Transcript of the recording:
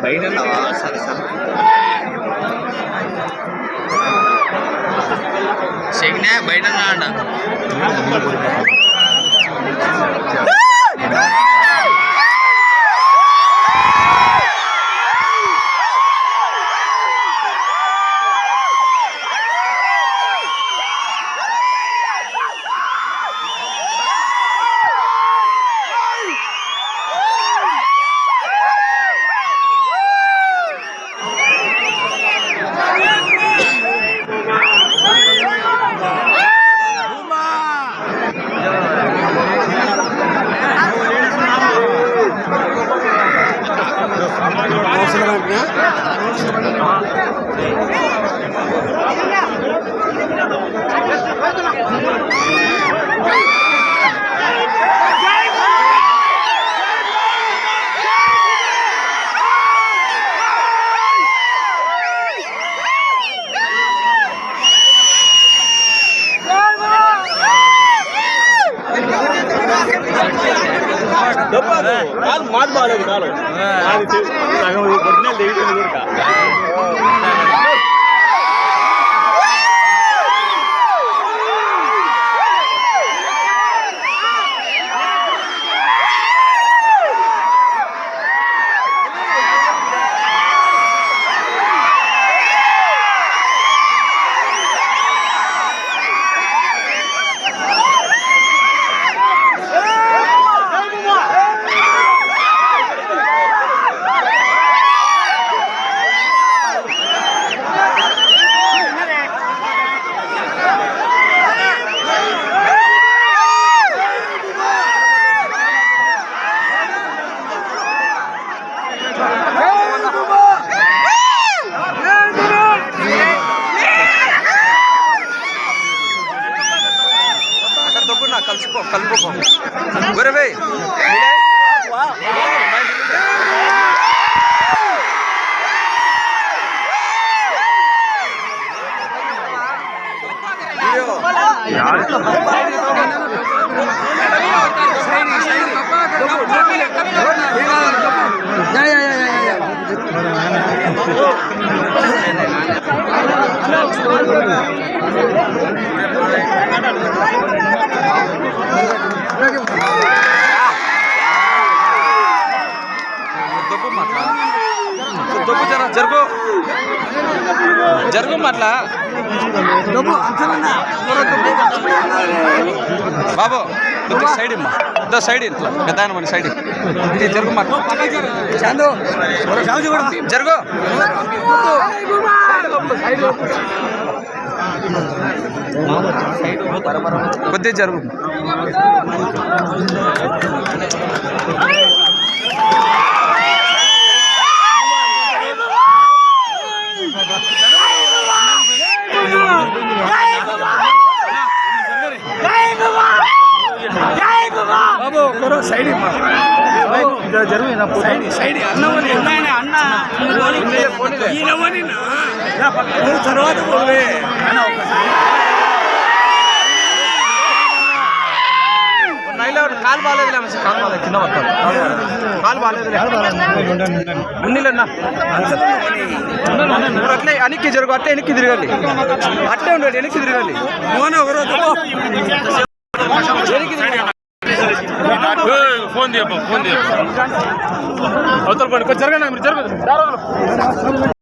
బయట సరే సరే సెగ్నే బయట అంట మాది బాగాలేదు కాదు సగం పొద్దునే దిగుతుంది కలుపుకో గురవే జరుగు జరుగు అట్లా బాబు సైడ్ ఇమ్మా సైడ్ ఇట్లా పెద్ద మన సైడ్ జరుగు మాట జరుగు కొద్దిగా జరుగు బాబు సైడ్ జరుగు సైడ్ అన్న తర్వాత కాలు బాగాలేదు కాలు బాగాలేదు కింద పడతారు కాలు బాగాలేదు ఉన్నీళ్ళన్నా అట్లే వెనక్కి జరుగు అట్లే వెనక్కి తిరగాలి అట్లే ఉండండి వెనక్కి తిరగాలి ఫోన్ తీయప్ప అవతల పని జరగండి మీరు జరగదు